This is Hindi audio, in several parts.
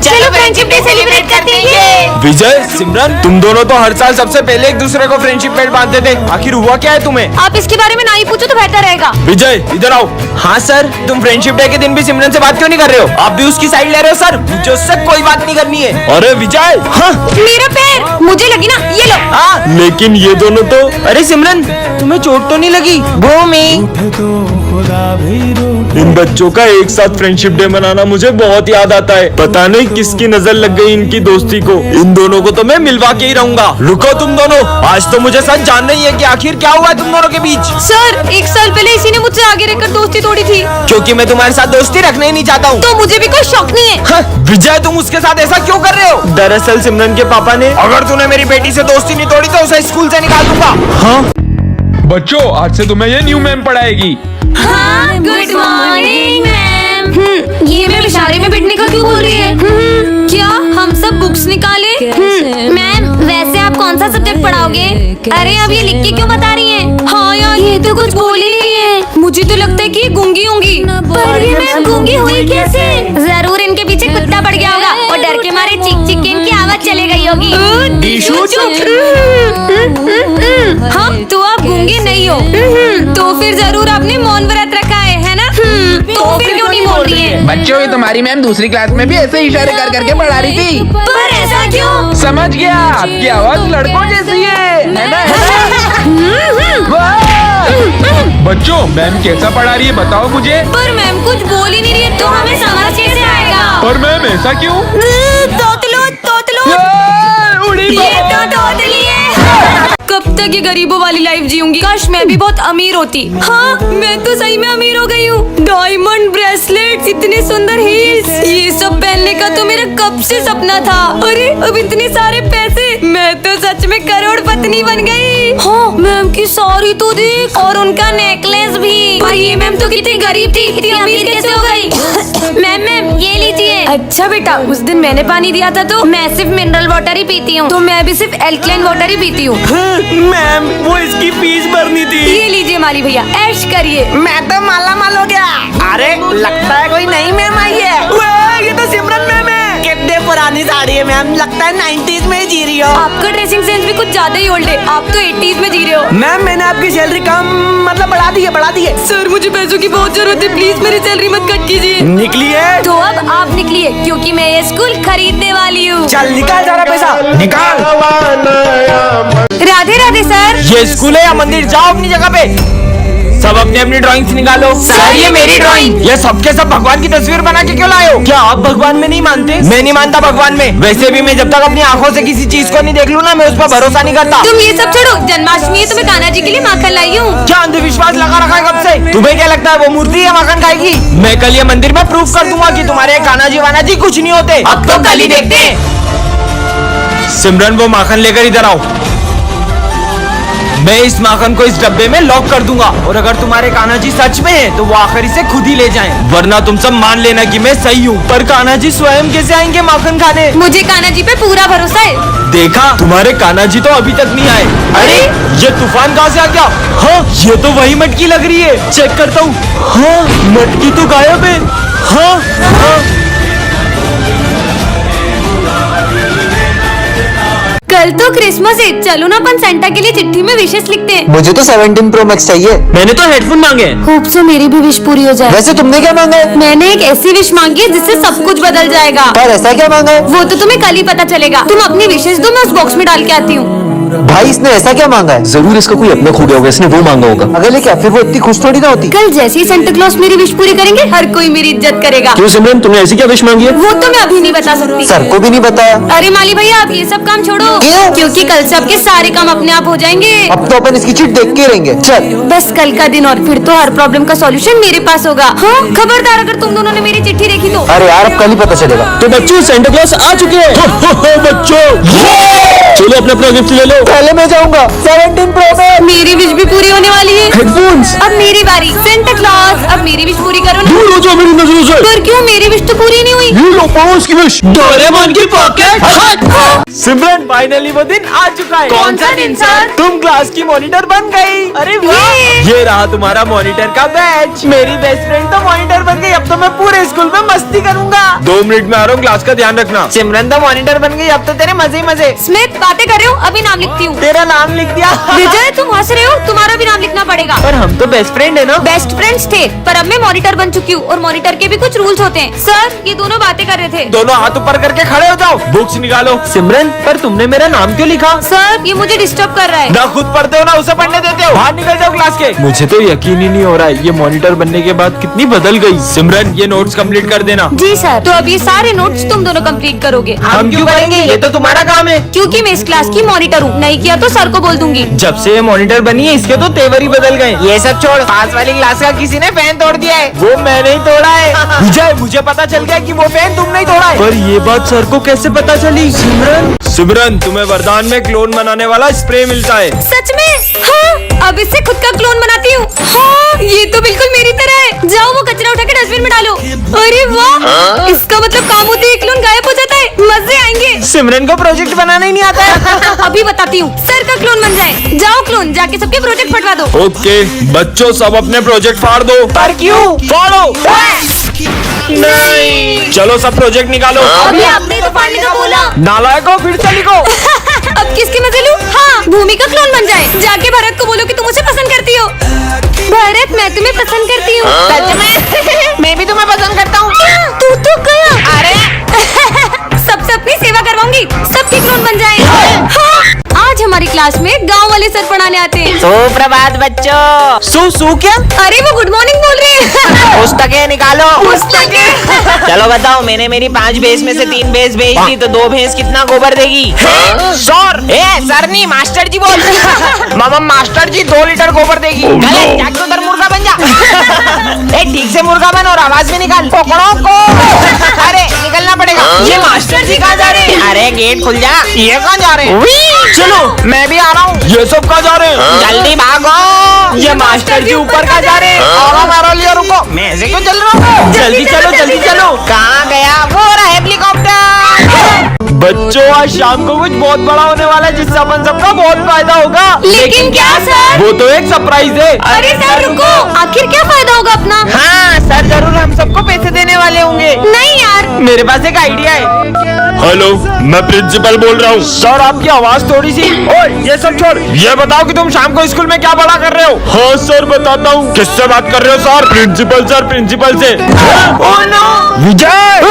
चलो फ्रेंडशिप डे सेलिब्रेट करते हैं। विजय, सिमरन, तुम दोनों तो हर साल सबसे पहले एक दूसरे को फ्रेंडशिप बेल्ट बांधते थे, आखिर हुआ क्या है तुम्हें? आप इसके बारे में ना ही पूछो तो बेहतर रहेगा। विजय इधर आओ। हाँ सर, तुम फ्रेंडशिप डे के दिन भी सिमरन से बात क्यों नहीं कर रहे हो? आप भी उसकी साइड ले रहे हो सर, मुझे उससे कोई बात नहीं करनी है। अरे विजय, हाँ मेरा पैर, मुझे लगी ना, ये लो। हाँ, लेकिन ये दोनों तो। अरे सिमरन, तुम्हें चोट तो नहीं लगी? भूमि, इन बच्चों का एक साथ फ्रेंडशिप डे मनाना मुझे बहुत याद आता है। पता नहीं किसकी नजर लग गई इनकी दोस्ती को। इन दोनों को तो मैं मिलवा के ही रहूंगा। रुको तुम दोनों, आज तो मुझे सच जानना ही है कि आखिर क्या हुआ है तुम दोनों के बीच। सर, 1 साल पहले इसी ने मुझसे आगे रहकर दोस्ती तोड़ी थी। क्योंकि मैं तुम्हारे साथ दोस्ती रखना ही नहीं चाहता हूँ। तो मुझे भी कोई शौक नहीं है। हाँ, विजय तुम उसके साथ ऐसा क्यों कर रहे हो? दरअसल सिमरन के पापा ने, अगर तूने मेरी बेटी से दोस्ती नहीं तोड़ी तो उसे स्कूल से निकाल दूंगा। हाँ बच्चों, आज से तुम्हें ये न्यू मैम पढ़ाएगी। हाँ, गुड मॉर्निंग मैम। ये मैम इशारे में बैठने का क्यों बोल रही है? क्या हम सब बुक्स निकाले? मैम, वैसे आप कौन सा सब्जेक्ट पढ़ाओगे? अरे अब ये लिख के क्यों बता रही हैं? हाँ यार, ये तो कुछ बोल ही नहीं है। मुझे तो लगता है कि गूंगी होंगी। पर ये मैम गूंगी हुई कैसे? जरूर इनके पीछे कुत्ता पड़ गया होगा और डर के मारे चीख चीख के इनकी आवाज चले गई होगी। हाँ, तो आप गूंगे नहीं हो, तो फिर जरूर आपने मौन व्रत रखा है ना? तो फिर क्यों नहीं बोल रही है? बच्चों, ये तुम्हारी मैम दूसरी क्लास में भी ऐसे इशारे कर करके पढ़ा रही थी। पर ऐसा क्यों? समझ गया, आपकी आवाज लड़कों जैसी है ना? बच्चों, मैम कैसा पढ़ा रही है बताओ मुझे। पर मैम कुछ बोल ही नहीं रही है, तो हमें समझ कैसे आएगा? पर मैम ऐसा क्यों? तोतलो तोतलो, ये तो तोतली है। कब तक ये गरीबों वाली लाइफ जीऊंगी? काश मैं भी बहुत अमीर होती। हाँ, मैं तो सही में अमीर हो गई हूँ। डायमंड ब्रेसलेट, इतने सुंदर हील्स, ये सब पहनने का तो मेरा कब से सपना था। अरे अब इतने सारे पैसे, मैं तो सच में करोड़पति बन गई। हाँ, मैम की साड़ी तो देख, और उनका नेकलेस भी। पर ये मैम तो कितनी गरीब थी, इतनी अमीर कैसे हो गई? मैम ये लीजिए। अच्छा बेटा, उस दिन मैंने पानी दिया था तो मैं सिर्फ मिनरल वाटर ही पीती हूँ, तो मैं भी सिर्फ एल्कलाइन वाटर ही पीती हूँ। मैम, वो इसकी फीस भरनी थी। ये लीजिए माली भैया, ऐश करिए। मैं तो माला माल हो गया। अरे लगता है कोई नई मैम आई है। ये तो सिमरन मैम है। कितने पुरानी साड़ी है मैम, लगता है 90s में ही जी रही हो। आपका ड्रेसिंग सेंस भी कुछ ज्यादा ही ओल्ड है, आप तो 80s में जी रहे हो। मैम, मैंने आपकी सैलरी कम मतलब बढ़ा दी है। सर, मुझे पैसों की बहुत जरूरत है, प्लीज मेरी सैलरी मत कट कीजिए। निकलिए। तो अब आप निकलिए, क्योंकि मैं ये स्कूल खरीदने वाली हूँ। चल निकाल सारा पैसा, निकाल। राधे राधे सर। ये स्कूल है या मंदिर? जाओ अपनी जगह पे। सब अपनी अपनी ड्राइंग्स निकालो। सर, ये मेरी ड्राइंग। ये सबके सब भगवान की तस्वीर बना के क्यों लाए हो? क्या आप भगवान में नहीं मानते? मैं नहीं मानता भगवान में। वैसे भी मैं जब तक अपनी आंखों से किसी चीज को नहीं देख लूँ ना, मैं उस पर भरोसा नहीं करता। तुम ये सब छोड़ो, जन्माष्टमी है तो मैं कान्हा जी के लिए माखन लाई हूँ। क्या अंधविश्वास लगा रखा है कब से? तुम्हें क्या लगता है वो मूर्ति है माखन खाएगी? मैं कल ये मंदिर में प्रूफ कर दूंगा कि तुम्हारे कान्हा जी वाना जी कुछ नहीं होते। अब तो कल ही देखते हैं। सिमरन, वो माखन लेकर इधर आओ। मैं इस माखन को इस डब्बे में लॉक कर दूंगा, और अगर तुम्हारे कान्हा जी सच में हैं, तो वो आखिर इसे खुद ही ले जाएं, वरना तुम सब मान लेना कि मैं सही हूँ। पर कान्हा जी स्वयं कैसे आएंगे माखन खाने? मुझे कान्हा जी पे पूरा भरोसा है। देखा, तुम्हारे कान्हा जी तो अभी तक नहीं आए। अरे ये तूफान कहाँ से आ गया? हाँ, ये तो वही मटकी लग रही है। चेक करता हूँ। हाँ, मटकी तो गायब है। हाँ, हाँ। कल तो क्रिसमस है, चलो ना अपन सेंटा के लिए चिट्ठी में विशेष लिखते हैं। मुझे तो 17 Pro Max चाहिए। मैंने तो हेडफोन मांगे। होप से मेरी भी विश पूरी हो जाए। वैसे तुमने क्या मांगा है? मैंने एक ऐसी विश मांगी है जिससे सब कुछ बदल जाएगा। पर ऐसा क्या मांगा है? वो तो तुम्हें कल ही पता चलेगा। तुम अपनी विशेष दो, मैं उस बॉक्स में डाल के आती हूँ। भाई, इसने ऐसा क्या मांगा है? जरूर इसका कोई अपना खो गया होगा, इसने वो मांगा होगा। अगर क्या, फिर वो इतनी खुश थोड़ी ना होती। कल जैसे ही सेंटा क्लॉज मेरी विश पूरी करेंगे, हर कोई मेरी इज्जत करेगा। क्यों सिमरन, तुमने ऐसी क्या विश मांगी है? वो तो मैं अभी नहीं बता सकती। सर को भी नहीं बताया? अरे माली भैया, आप ये सब काम छोड़ो। क्यों? क्योंकि कल से आपके सारे काम अपने आप हो जाएंगे। अब तो अपन इसकी चिट देख के रहेंगे। चल बस कल का दिन, और फिर तो हर प्रॉब्लम का सॉल्यूशन मेरे पास होगा। हाँ, खबरदार अगर तुम दोनों ने मेरी चिट्ठी देखी तो। अरे यार, अब कल ही पता चलेगा। तो बच्चों, सेंटा क्लॉज आ चुके हैं। बच्चों, चलो अपने अपना गिफ्ट ले लो। पहले मैं जाऊंगा 17 प्रो मैक्स। मेरी विश भी पूरी होने वाली है। हेडफोन्स। अब मेरी बारी। सेंटा क्लॉज अब मेरी विश पूरी करो ना। दूर हो जाओ मेरी नजरों से। पर क्यों मेरी विश तो पूरी नहीं हुई? ये लो पड़ोस की विश। डोरेमोन की पॉकेट। सिमरन फाइनली वो दिन आ चुका है। कौन सा दिन सर? तुम क्लास की मॉनिटर बन गई। अरे वाह, ये रहा तुम्हारा मॉनिटर का बैच। मेरी बेस्ट फ्रेंड तो मॉनिटर बन गई। अब तो मैं पूरे स्कूल में मस्ती करूंगा। 2 मिनट में आ रहा हूँ, क्लास का ध्यान रखना। सिमरन तो मॉनिटर बन गई, अब तो तेरे मजे ही मजे। स्मिथ बातें कर रहे हो? अभी नाम लिखती हूँ। तेरा नाम लिख दिया। विजय तुम हंस रहे हो? तुम्हारा भी नाम लिखना पड़ेगा। पर हम तो बेस्ट फ्रेंड है ना। बेस्ट फ्रेंड्स थे, पर अब मैं मॉनिटर बन चुकी हूँ और मॉनिटर के भी कुछ रूल्स होते हैं। सर ये दोनों बातें कर रहे थे। दोनों हाथ ऊपर करके खड़े हो जाओ। बुक्स निकालो। सिमरन पर तुमने मेरा नाम क्यों लिखा? सर ये मुझे डिस्टर्ब कर रहा है। ना खुद पढ़ते हो ना उसे पढ़ने देते हो। बाहर निकल जाओ क्लास के। मुझे तो यकीन ही नहीं हो रहा है, ये मॉनिटर बनने के बाद कितनी बदल गई। सिमरन ये नोट्स कंप्लीट कर देना। जी सर। तो अब ये सारे नोट्स तुम दोनों कंप्लीट करोगे। हम क्यों करेंगे, ये तो तुम्हारा काम है। क्योंकि मैं इस क्लास की मॉनिटर हूँ। नहीं किया तो सर को बोल दूंगी। जब से ये मॉनिटर बनी है इसके तो तेवर ही बदल गए। ये सब छोड़, पास वाली क्लास का किसी ने फैन तोड़ दिया है। वो मैंने ही तोड़ा है। विजय मुझे पता चल गया कि वो फैन तुमने ही तोड़ा है। पर ये बात सर को कैसे पता चली? सिमरन तुम्हें वरदान में क्लोन बनाने वाला स्प्रे मिलता है। सच में? हाँ अब इससे खुद का क्लोन बनाती हूँ। हाँ ये तो बिल्कुल मेरी तरह है। जाओ वो कचरा उठा के डस्टबिन में डालो। अरे वाह, इसका मतलब काम होते ही क्लोन गायब हो जाता है। मजे आएंगे। सिमरन को प्रोजेक्ट बनाना ही नहीं आता है। अभी बताती हूँ। सर का क्लोन बन जाए। जाओ क्लोन जाके सबके प्रोजेक्ट फटवा दो। ओके बच्चों सब अपने प्रोजेक्ट फाड़ दो। पर क्यों? फाड़ो। नहीं चलो सब प्रोजेक्ट निकालो। अभी आपने तो फाड़ने का बोला। नालायकों फिर से लिखो। अब किसके मजे लूं? हाँ भूमि का क्लोन बन जाए। जाके भरत को बोलो कि तुम मुझे पसंद करती हो। भरत मैं तुम्हें पसंद करती हूँ। सच में? मैं भी तुम्हें पसंद करता हूँ। तू तो गया। अरे सबसे अपनी सेवा करवाऊंगी। सबके क्लोन बन जाए। हाँ। आज हमारी क्लास में गांव वाले सर पढ़ाने आते हैं। सुप्रभात बच्चों। सू क्या? अरे वो गुड मॉर्निंग बोल रहे हैं। पुस्तकें निकालो। पुस्तकें। चलो बताओ, मैंने मेरी 5 भैंस में से 3 भैंस भेज दी तो 2 भैंस कितना गोबर देगी? सर सर नहीं मास्टर जी बोल। मामा मास्टर जी 2 लीटर गोबर देगी। गलत, जाके उधर मुर्गा बन जा। ए ठीक से मुर्गा बन और आवाज भी निकाल। पकड़ो को। अरे निकलना पड़ेगा। ये मास्टर जी कहाँ जा रहे हैं? अरे गेट खुल जा। ये कहाँ जा रहे हैं? चलो मैं भी आ रहा हूँ। ये सब कहाँ जा रहे हैं? जल्दी भागो। ये मास्टर जी ऊपर कहाँ जा रहे हैं? और मारो लिया, रुको। मैं ऐसे क्यों चल रहा हूँ? जल्दी चलो जल्दी चलो। कहाँ गया? वो रहा हेलीकॉप्टर। बच्चों आज शाम को कुछ बहुत बड़ा होने वाला है जिससे अपन सबका बहुत फायदा होगा। लेकिन क्या सर? वो तो एक सरप्राइज है। अरे सर रुको, आखिर क्या फायदा होगा अपना? हाँ सर जरूर हम सबको पैसे देने वाले होंगे। नहीं यार। मेरे पास एक आइडिया है। हेलो मैं प्रिंसिपल बोल रहा हूँ। सर आपकी आवाज थोड़ी सी। ओए ये सब छोड़, ये बताओ कि तुम शाम को स्कूल में क्या बड़ा कर रहे हो? हाँ सर बताता हूँ। किससे बात कर रहे हो सर? प्रिंसिपल सर, प्रिंसिपल से। Oh no. विजय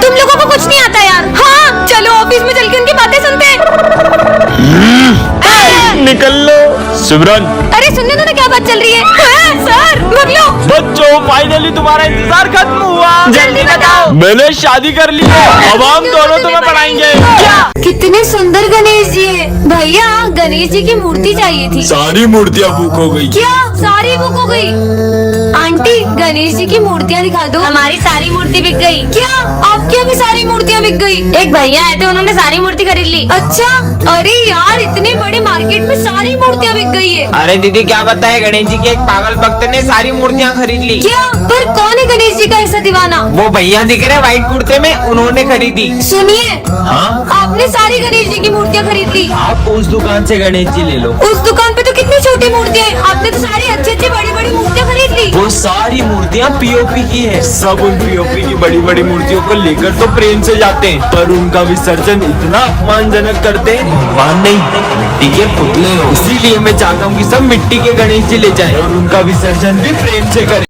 तुम लोगों को कुछ नहीं आता यार। हाँ चलो ऑफिस में चल के उनकी बातें सुनते हैं। निकल लो। सिमरन अरे सुनने दो ना क्या बात चल रही है। हाँ, सर भाग लो। बच्चों फाइनली तुम्हारा इंतजार खत्म हुआ। जल्दी बताओ। मैंने शादी कर ली है। अब हम दोनों तुम्हें पढ़ाएंगे। क्या? कितने सुंदर गणेश जी है। भैया गणेश जी की मूर्ति चाहिए थी। सारी मूर्तियाँ बुक हो गई। क्या सारी बुक हो गई? आंटी गणेश जी की मूर्तियाँ दिखा दो। हमारी सारी मूर्ति बिक गई। क्या आपकी अभी सारी मूर्तियाँ बिक गई? एक भैया आए थे उन्होंने सारी मूर्ति खरीद ली। अच्छा अरे यार इतने बड़े मार्केट में सारी मूर्तियाँ बिक गई है। अरे दीदी क्या बताए, गणेश जी के एक पागल भक्त ने सारी मूर्तियाँ खरीद ली। क्या? पर कौन है गणेश जी का ऐसा दीवाना? वो भैया दिख रहे व्हाइट कुर्ते में, उन्होंने खरीदी। सुनिए आपने सारी गणेश जी की मूर्तियाँ खरीद ली। आप उस दुकान से गणेश जी ले लो। उस दुकान पे तो कितनी छोटी मूर्तियाँ हैं। आपने तो सारी अच्छी अच्छी बड़ी बड़ी मूर्तियाँ खरीद ली। वो सारी मूर्तियाँ पीओपी की है। सब उन पीओपी की बड़ी बड़ी मूर्तियों को लेकर तो प्रेम से जाते हैं, पर उनका विसर्जन इतना अपमानजनक करते हैं। भगवान नहीं मिट्टी के पुतले हो। इसीलिए मैं चाहता हूँ कि सब मिट्टी के गणेश जी ले जाएं और उनका विसर्जन भी प्रेम से करें।